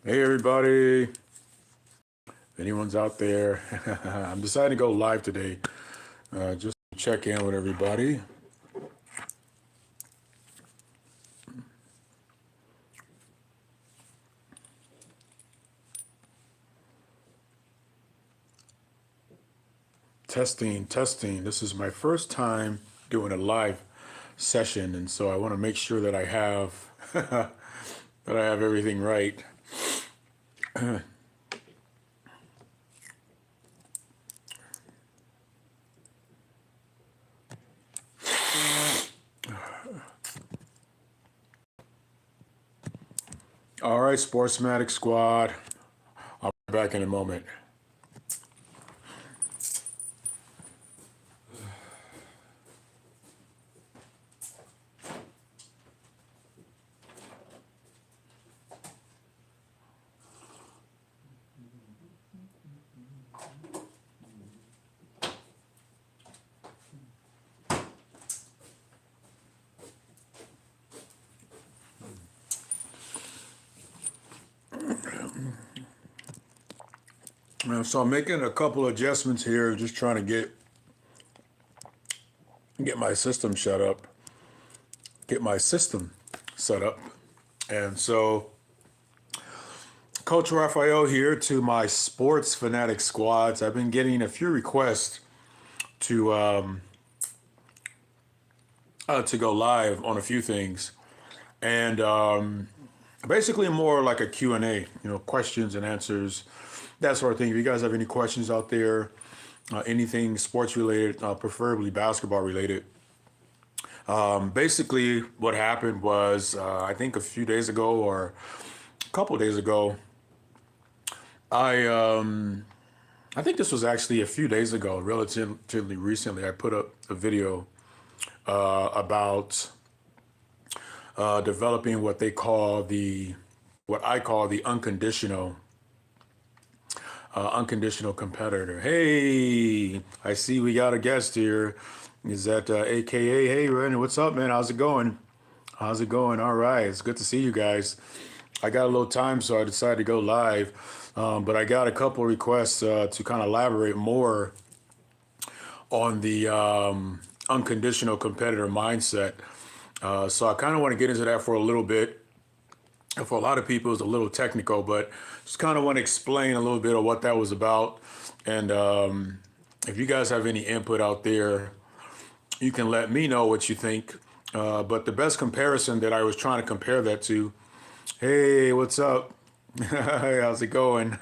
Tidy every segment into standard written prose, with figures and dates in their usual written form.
Hey everybody, if anyone's out there, I'm deciding to go live today, just to check in with everybody. Testing, testing. This is my first time doing a live session, and so I want to make sure that I have that I have everything right. All right, Sportsmatic Squad. I'll be back in a moment. So I'm making a couple adjustments here, just trying to get my system set up, set up. And so Coach Rafael here to my sports fanatic squads. I've been getting a few requests to go live on a few things, and basically more like a Q&A, questions and answers, that sort of thing. If you guys have any questions out there, anything sports related, preferably basketball related. Basically, what happened was, I think a few days ago or a couple days ago, I think this was actually a few days ago, relatively recently. I put up a video about developing what I call the unconditional competitor. Hey, I see we got a guest here. Is that AKA? Hey, Ren, what's up, man? How's it going? How's it going? All right, it's good to see you guys. I got a little time, so I decided to go live. But I got a couple requests to kind of elaborate more on the unconditional competitor mindset. So I kind of want to get into that for a little bit. For a lot of people, it's a little technical, but just kind of want to explain a little bit of what that was about. And if you guys have any input out there, you can let me know what you think. But the best comparison that I was trying to compare that to, hey, what's up? Hey, how's it going?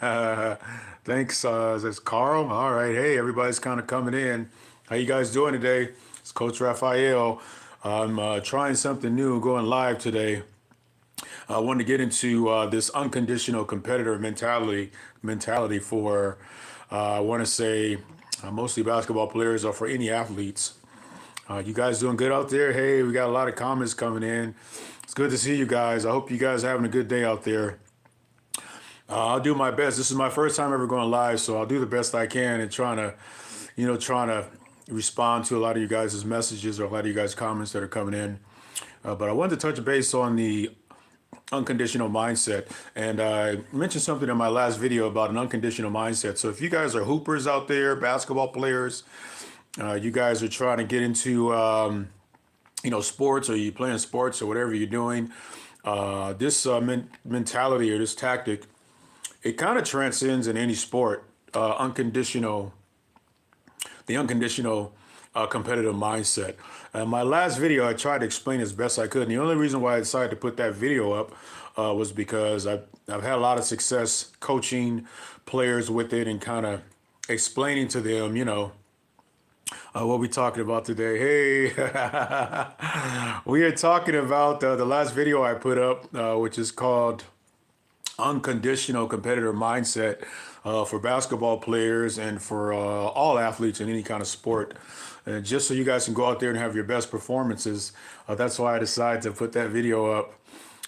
Thanks. Is this Carl? All right. Hey, everybody's kind of coming in. How you guys doing today? It's Coach Rafael. I'm trying something new, going live today. I wanted to get into this unconditional competitor mentality for, I want to say, mostly basketball players or for any athletes. You guys doing good out there? Hey, we got a lot of comments coming in. It's good to see you guys. I hope you guys are having a good day out there. I'll do my best. This is my first time ever going live, so I'll do the best I can and trying to respond to a lot of you guys' messages or a lot of you guys' comments that are coming in. But I wanted to touch base on the unconditional mindset. And I mentioned something in my last video about an unconditional mindset. So if you guys are hoopers out there, basketball players, you guys are trying to get into, sports, or you playing sports or whatever you're doing, this mentality or this tactic, it kind of transcends in any sport. The unconditional competitive mindset. My last video, I tried to explain as best I could. And the only reason why I decided to put that video up was because I've had a lot of success coaching players with it and kind of explaining to them, what we talking about today. Hey, we are talking about the last video I put up, which is called Unconditional Competitor Mindset for basketball players and for all athletes in any kind of sport. And just so you guys can go out there and have your best performances. That's why I decided to put that video up.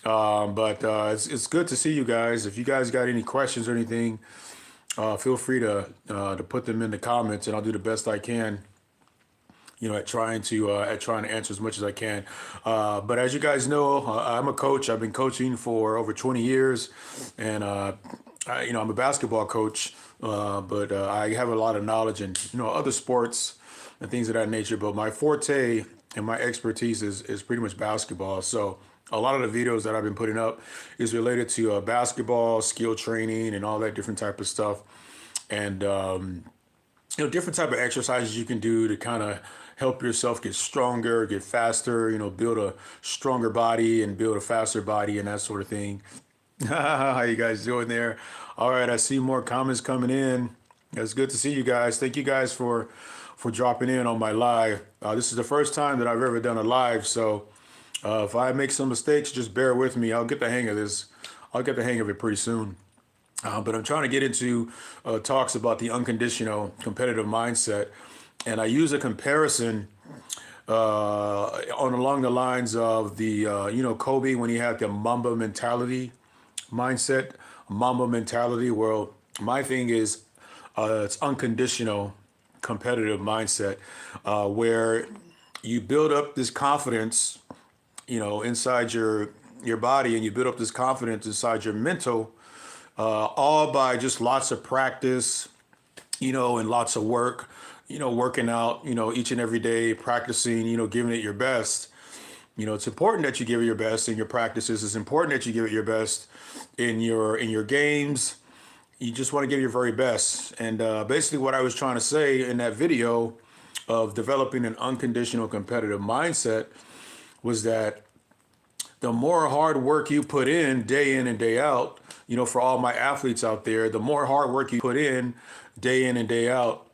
But it's good to see you guys. If you guys got any questions or anything, feel free to put them in the comments, and I'll do the best I can, at trying to answer as much as I can. But as you guys know, I'm a coach. I've been coaching for over 20 years, and I'm a basketball coach. But I have a lot of knowledge in other sports and things of that nature. But my forte and my expertise is pretty much basketball. So a lot of the videos that I've been putting up is related to basketball, skill training, and all that different type of stuff. And different type of exercises you can do to kind of help yourself get stronger, get faster, build a stronger body and build a faster body and that sort of thing. How you guys doing there? All right, I see more comments coming in. It's good to see you guys. Thank you guys for dropping in on my live. This is the first time that I've ever done a live, so if I make some mistakes, just bear with me. I'll get the hang of this. I'll get the hang of it pretty soon. But I'm trying to get into talks about the unconditional competitive mindset, and I use a comparison on along the lines of the Kobe when he had the Mamba mentality mindset. Mamba mentality. Well, my thing is it's unconditional competitive mindset, where you build up this confidence, inside your body, and you build up this confidence inside your mental. All by just lots of practice, and lots of work, working out, each and every day, practicing, giving it your best. It's important that you give it your best in your practices. It's important that you give it your best in your games. You just want to give your very best. And basically what I was trying to say in that video of developing an unconditional competitive mindset was that the more hard work you put in and day out, for all my athletes out there, the more hard work you put in and day out.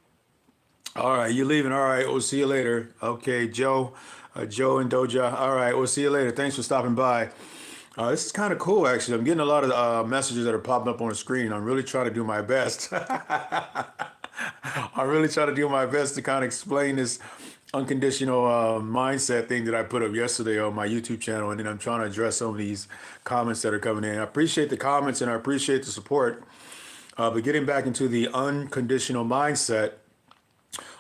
All right, you leaving? All right, we'll see you later. Okay, Joe and Doja. All right, we'll see you later. Thanks for stopping by. This is kind of cool, actually. I'm getting a lot of messages that are popping up on the screen. I'm really trying to do my best. I'm really trying to do my best to kind of explain this unconditional mindset thing that I put up yesterday on my YouTube channel, and then I'm trying to address some of these comments that are coming in. I appreciate the comments and I appreciate the support. But getting back into the unconditional mindset,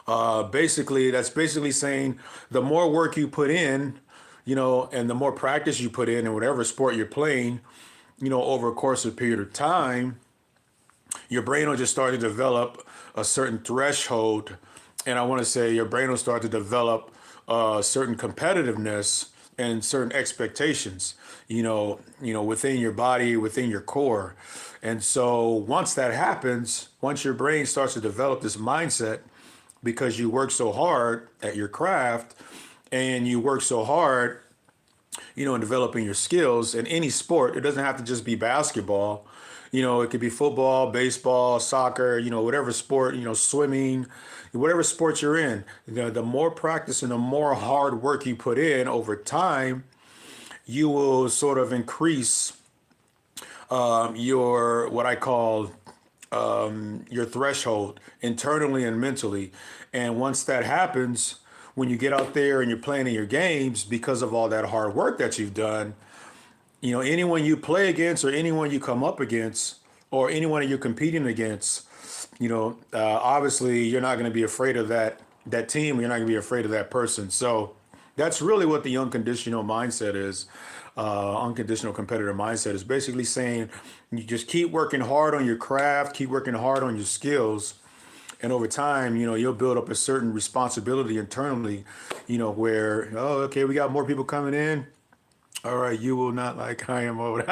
that's basically saying the more work you put in, and the more practice you put in whatever sport you're playing, over a course of a period of time, your brain will just start to develop a certain threshold. And I want to say your brain will start to develop certain competitiveness and certain expectations, within your body, within your core. And so once that happens, once your brain starts to develop this mindset, because you work so hard at your craft and you work so hard, in developing your skills in any sport, it doesn't have to just be basketball. It could be football, baseball, soccer, whatever sport, swimming, whatever sport you're in. The more practice and the more hard work you put in over time, you will sort of increase your, what I call your threshold internally and mentally. And once that happens, when you get out there and you're playing in your games, because of all that hard work that you've done, anyone you play against or anyone you come up against or anyone you're competing against, obviously you're not going to be afraid of that team. You're not going to be afraid of that person. So that's really what the unconditional mindset is. Unconditional competitor mindset is basically saying you just keep working hard on your craft, keep working hard on your skills. And over time, you'll build up a certain responsibility internally, where, oh, okay, we got more people coming in. All right, you will not like I am old. It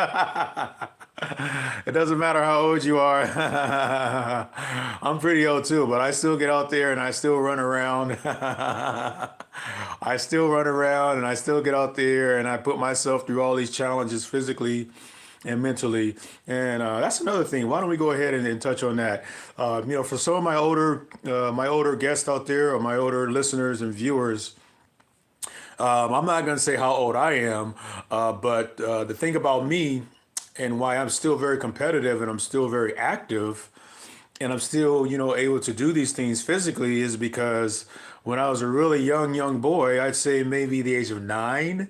doesn't matter how old you are. I'm pretty old too, but I still get out there and I still run around. I still run around and I still get out there and I put myself through all these challenges physically and mentally. And that's another thing. Why don't we go ahead and touch on that? For some of my older guests out there, or my older listeners and viewers, I'm not going to say how old I am, but the thing about me and why I'm still very competitive and I'm still very active and I'm still, able to do these things physically is because when I was a really young boy, I'd say maybe the age of 9,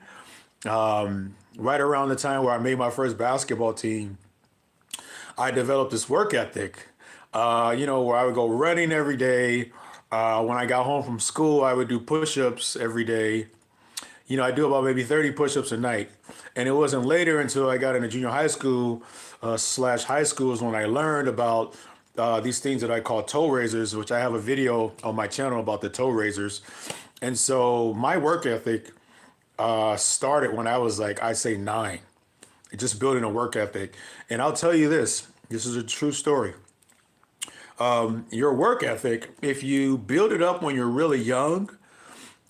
right around the time where I made my first basketball team, I developed this work ethic, where I would go running every day. When I got home from school, I would do push-ups every day. I do about maybe 30 push-ups a night. And it wasn't later until I got into junior high school slash high schools when I learned about these things that I call toe raisers, which I have a video on my channel about the toe raisers. And so my work ethic started when I was like, I say 9, just building a work ethic. And I'll tell you this is a true story. Your work ethic, if you build it up when you're really young,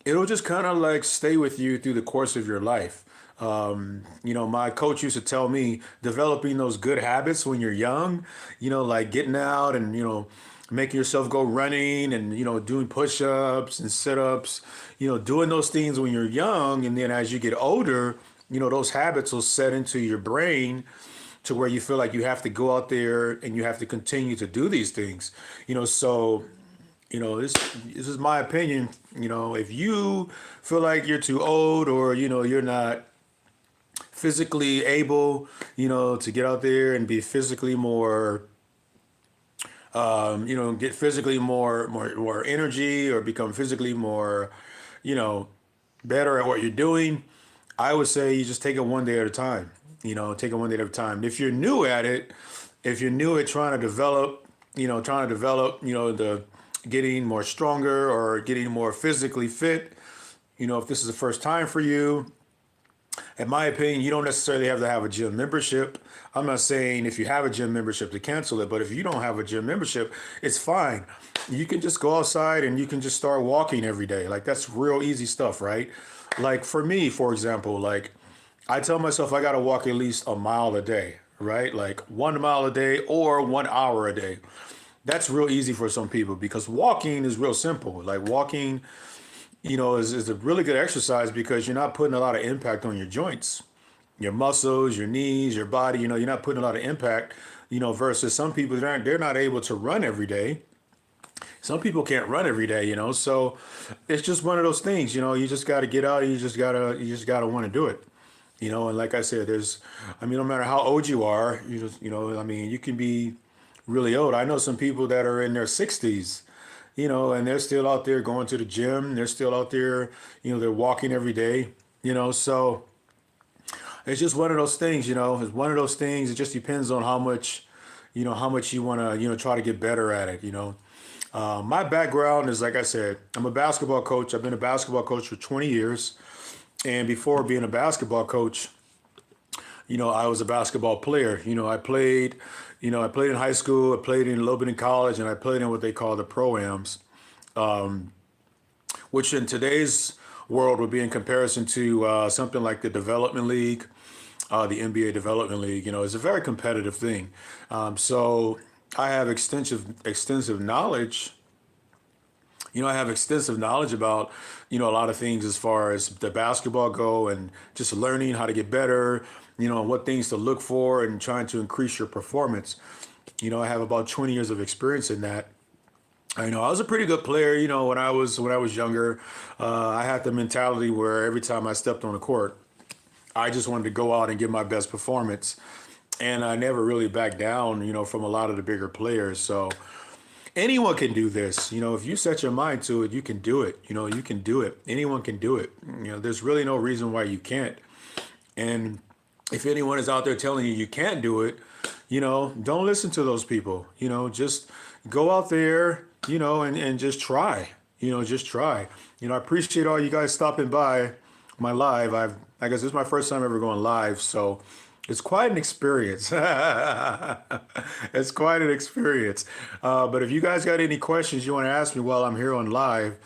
it'll just kind of like stay with you through the course of your life. My coach used to tell me developing those good habits when you're young, like getting out and, making yourself go running and, doing push ups and sit ups, doing those things when you're young. And then as you get older, those habits will set into your brain to where you feel like you have to go out there and you have to continue to do these things, so this is my opinion. If you feel like you're too old or you're not physically able, to get out there and be physically more, get physically more energy or become physically more, you know, better at what you're doing, I would say you just take it one day at a time. Take it one day at a time. If you're new at it, if you're new at trying to develop, the getting more stronger or getting more physically fit, if this is the first time for you, in my opinion, you don't necessarily have to have a gym membership. I'm not saying if you have a gym membership to cancel it, but if you don't have a gym membership, it's fine. You can just go outside and you can just start walking every day. Like that's real easy stuff, right? Like for me, for example, like I tell myself I got to walk at least a mile a day, right? Like 1 mile a day or 1 hour a day. That's real easy for some people because walking is real simple. Like walking, is a really good exercise because you're not putting a lot of impact on your joints, your muscles, your knees, your body. You're not putting a lot of impact, versus some people they're not able to run every day. Some people can't run every day, so it's just one of those things, you just got to get out and you just got to want to do it. And like I said, no matter how old you are, you can be really old. I know some people that are in their 60s, and they're still out there going to the gym. They're still out there, they're walking every day, so it's just one of those things, it's one of those things. It just depends on how much you want to, try to get better at it. My background is, like I said, I'm a basketball coach. I've been a basketball coach for 20 years. And before being a basketball coach, I was a basketball player. I played in high school, I played in a little bit in college, and I played in what they call the pro-ams, which in today's world would be in comparison to something like the development league, the NBA development league. It's a very competitive thing. So I have extensive knowledge. I have extensive knowledge about, a lot of things as far as the basketball go and just learning how to get better, what things to look for and trying to increase your performance. I have about 20 years of experience in that. I was a pretty good player, when I was younger. I had the mentality where every time I stepped on the court, I just wanted to go out and give my best performance. And I never really backed down, from a lot of the bigger players. So anyone can do this. If you set your mind to it, you can do it. You can do it. Anyone can do it. There's really no reason why you can't. And if anyone is out there telling you you can't do it, don't listen to those people. Just go out there, and just try. Just try. I appreciate all you guys stopping by my live. I guess this is my first time ever going live, so it's quite an experience. It's quite an experience. But if you guys got any questions you want to ask me while I'm here on live,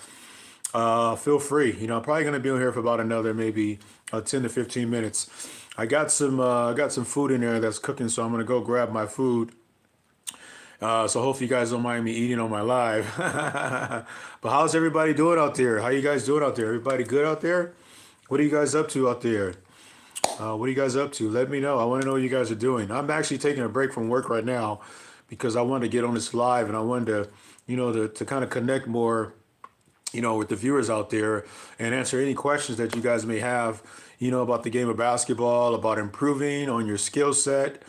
feel free. I'm probably going to be on here for about another maybe 10 to 15 minutes. I got some food in there that's cooking, so I'm going to go grab my food. So hopefully you guys don't mind me eating on my live. But how's everybody doing out there? How you guys doing out there? Everybody good out there? What are you guys up to out there? What are you guys up to? Let me know. I want to know what you guys are doing. I'm actually taking a break from work right now because I wanted to get on this live and I wanted to kind of connect more, with the viewers out there and answer any questions that you guys may have, about the game of basketball, about improving on your skill set.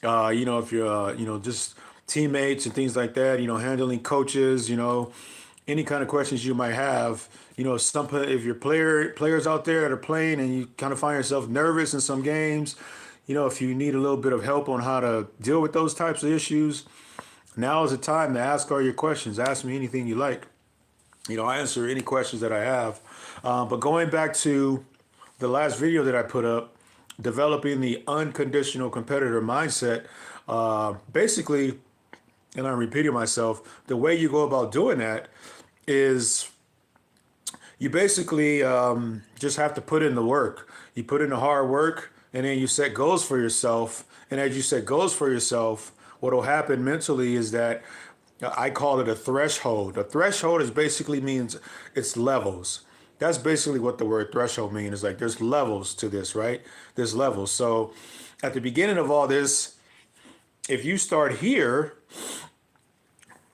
If you're, just teammates and things like that, handling coaches, any kind of questions you might have. If your players out there that are playing and you kind of find yourself nervous in some games, if you need a little bit of help on how to deal with those types of issues, now is the time to ask all your questions. Ask me anything you like. I answer any questions that I have. But going back to the last video that I put up, developing the unconditional competitor mindset, basically, and I'm repeating myself, the way you go about doing that is you basically just have to put in the work. You put in the hard work, and then you set goals for yourself. And as you set goals for yourself, what will happen mentally is that I call it a threshold. A threshold is basically means it's levels. That's basically what the word threshold means. Is like there's levels to this, right? There's levels. So at the beginning of all this, if you start here,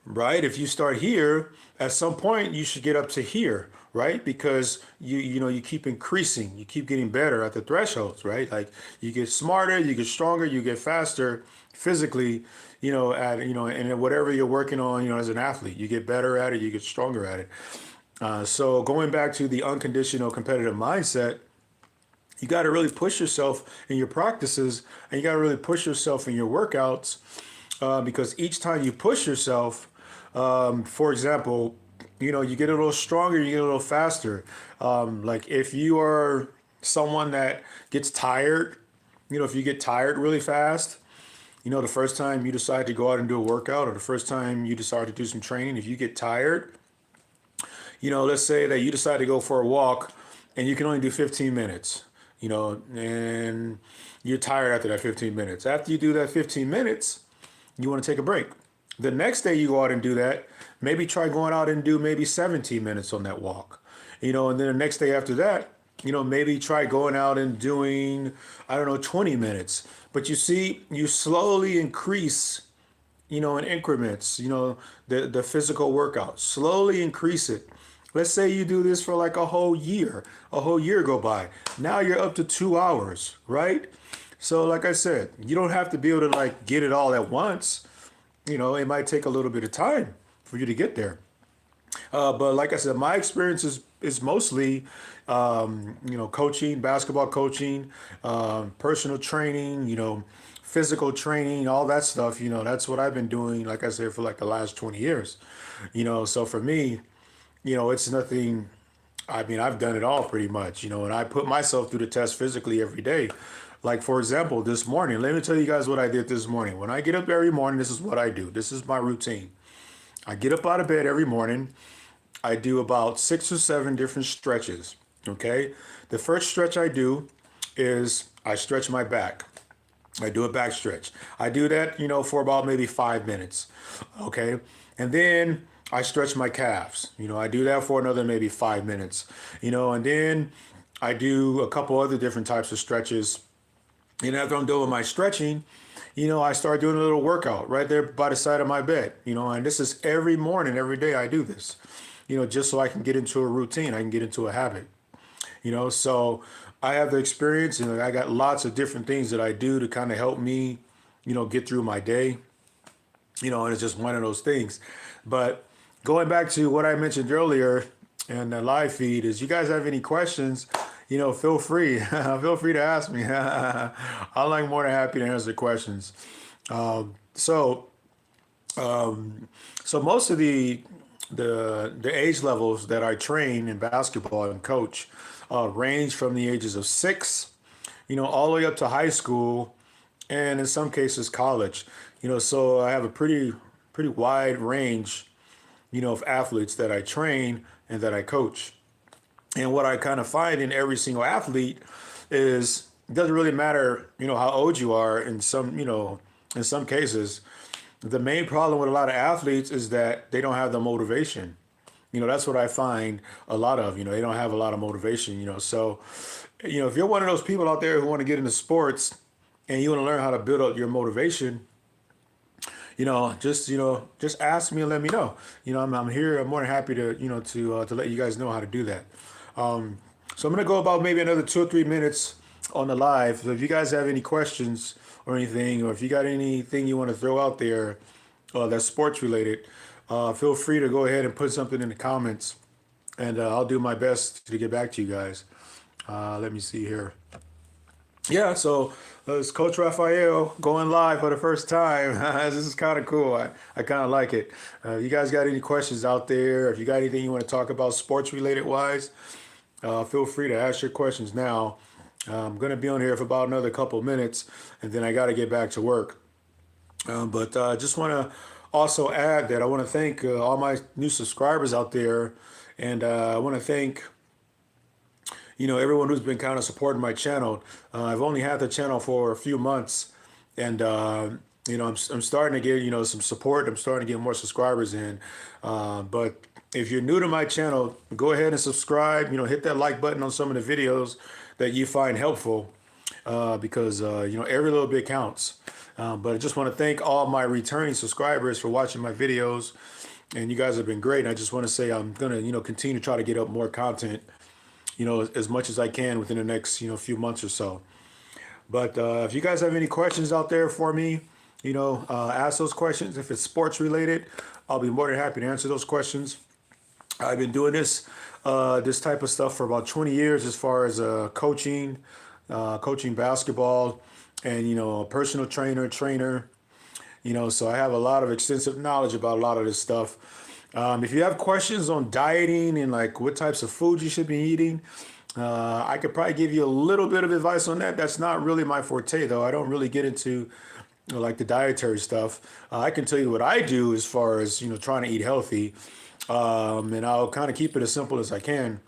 right? If you start here, at some point you should get up to here, right? Because you keep increasing, you keep getting better at the thresholds, right? Like you get smarter, you get stronger, you get faster physically, and whatever you're working on, as an athlete, you get better at it, you get stronger at it. So going back to the unconditional competitive mindset, you got to really push yourself in your practices, and you got to really push yourself in your workouts, because each time you push yourself, for example, you get a little stronger, you get a little faster. Like if you are someone that gets tired, if you get tired really fast, the first time you decide to go out and do a workout, or the first time you decide to do some training, if you get tired, let's say that you decide to go for a walk and you can only do 15 minutes, and you're tired after that 15 minutes. After you do that 15 minutes, you want to take a break. The next day you go out and do that, maybe try going out and do maybe 17 minutes on that walk, and then the next day after that, maybe try going out and doing, 20 minutes. But you see, you slowly increase, in increments, the physical workout, slowly increase it. Let's say you do this for like a whole year go by. Now you're up to 2 hours, right? So like I said, you don't have to be able to like get it all at once. It might take a little bit of time for you to get there. But like I said, my experience is mostly, coaching, basketball coaching, personal training, physical training, all that stuff. That's what I've been doing, like I said, for like the last 20 years. So for me, it's nothing. I mean, I've done it all pretty much, and I put myself through the test physically every day. Like, for example, this morning, let me tell you guys what I did this morning. When I get up every morning, this is what I do. This is my routine. I get up out of bed every morning. I do about 6 or 7 different stretches. Okay. The first stretch I do is I stretch my back. I do a back stretch. I do that, for about maybe 5 minutes. Okay. And then I stretch my calves. I do that for another maybe 5 minutes, and then I do a couple other different types of stretches. And after I'm done with my stretching, I start doing a little workout right there by the side of my bed, and this is every morning, every day I do this, just so I can get into a routine. I can get into a habit, so I have the experience, and I got lots of different things that I do to kind of help me, get through my day, and it's just one of those things. But going back to what I mentioned earlier in the live feed is, you guys have any questions, feel free. Feel free to ask me. I'm like more than happy to answer questions. So most of the age levels that I train in basketball and coach range from the ages of 6, all the way up to high school, and in some cases college. So I have a pretty wide range, of athletes that I train and that I coach. And what I kind of find in every single athlete is it doesn't really matter, how old you are. In some cases, the main problem with a lot of athletes is that they don't have the motivation. That's what I find a lot of, they don't have a lot of motivation, So, if you're one of those people out there who want to get into sports and you want to learn how to build up your motivation, just ask me and let me know. I'm here. I'm more than happy to, to let you guys know how to do that. So I'm going to go about maybe another 2 or 3 minutes on the live. So if you guys have any questions or anything, or if you got anything you want to throw out there that's sports related, feel free to go ahead and put something in the comments, and I'll do my best to get back to you guys. Let me see here. Yeah, so it's Coach Rafael going live for the first time. This is kind of cool. I kind of like it. You guys got any questions out there? If you got anything you want to talk about sports related wise, feel free to ask your questions now. I'm going to be on here for about another couple minutes, and then I got to get back to work. But I just want to also add that I want to thank all my new subscribers out there, and I want to thank everyone who's been kind of supporting my channel. I've only had the channel for a few months, and I'm starting to get some support. I'm starting to get more subscribers in. But if you're new to my channel, go ahead and subscribe. Hit that like button on some of the videos that you find helpful, because every little bit counts. But I just want to thank all my returning subscribers for watching my videos, and you guys have been great. And I just want to say I'm gonna continue to try to get up more content, as much as I can within the next few months or so. But if you guys have any questions out there for me, ask those questions. If it's sports related, I'll be more than happy to answer those questions. I've been doing this type of stuff for about 20 years, as far as coaching basketball, and a personal trainer. So I have a lot of extensive knowledge about a lot of this stuff. If you have questions on dieting and like what types of food you should be eating, I could probably give you a little bit of advice on that. That's not really my forte, though. I don't really get into like the dietary stuff. I can tell you what I do as far as trying to eat healthy, and I'll kind of keep it as simple as I can.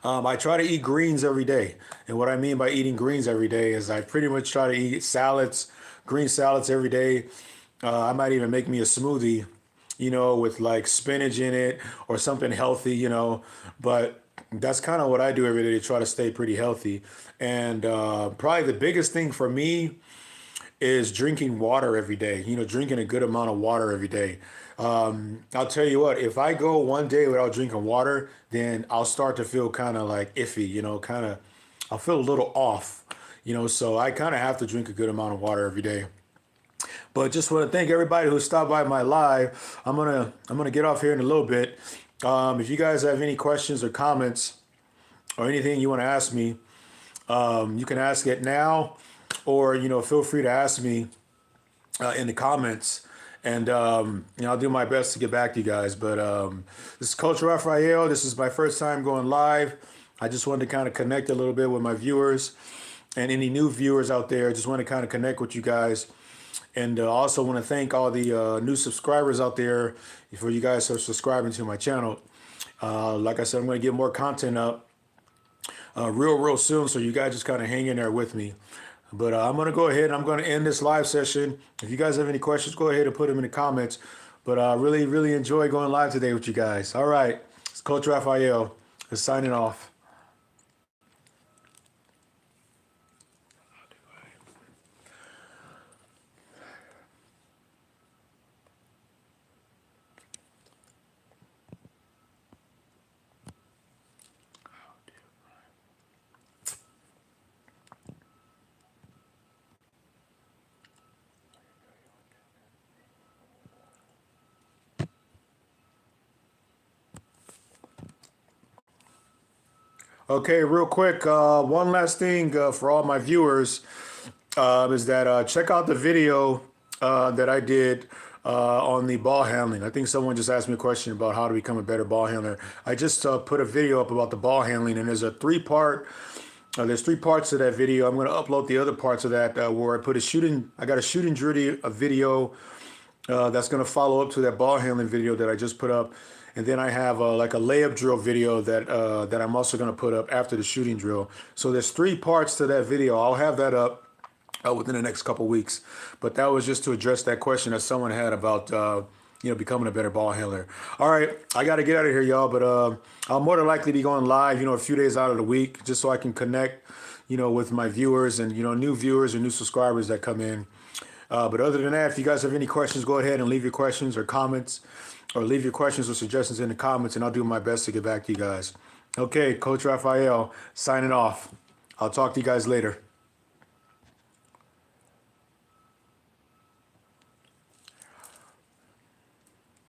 I try to eat greens every day, and what I mean by eating greens every day is I pretty much try to eat green salads every day. I might even make me a smoothie, with like spinach in it or something healthy, but that's kind of what I do every day to try to stay pretty healthy. And probably the biggest thing for me is drinking water every day, drinking a good amount of water every day. I'll tell you what, if I go one day without drinking water, then I'll start to feel kind of like iffy, I'll feel a little off, so I kind of have to drink a good amount of water every day. But just want to thank everybody who stopped by my live. I'm gonna get off here in a little bit. If you guys have any questions or comments or anything you want to ask me, you can ask it now, or feel free to ask me in the comments, and I'll do my best to get back to you guys. But this is Coach Rafael. This is my first time going live. I just wanted to kind of connect a little bit with my viewers and any new viewers out there. I just want to kind of connect with you guys. And also want to thank all the new subscribers out there for you guys who are subscribing to my channel. Like I said, I'm going to get more content up real soon, so you guys just kind of hang in there with me. But I'm going to go ahead and I'm going to end this live session. If you guys have any questions, go ahead and put them in the comments. But I really enjoy going live today with you guys. All right. It's Coach Rafael signing off. Okay, real quick, one last thing for all my viewers is that check out the video that I did on the ball handling. I think someone just asked me a question about how to become a better ball handler. I just put a video up about the ball handling, and there's a there's three parts to that video. I'm going to upload the other parts of that where I got a shooting drill video that's going to follow up to that ball handling video that I just put up. And then I have like a layup drill video that I'm also going to put up after the shooting drill. So there's three parts to that video. I'll have that up within the next couple weeks. But that was just to address that question that someone had about becoming a better ball handler. All right, I got to get out of here, y'all. But I'll more than likely be going live, a few days out of the week, just so I can connect, with my viewers and new viewers or new subscribers that come in. But other than that, if you guys have any questions, go ahead and leave your questions or comments. Or leave your questions or suggestions in the comments, and I'll do my best to get back to you guys. Okay, Coach Rafael signing off. I'll talk to you guys later.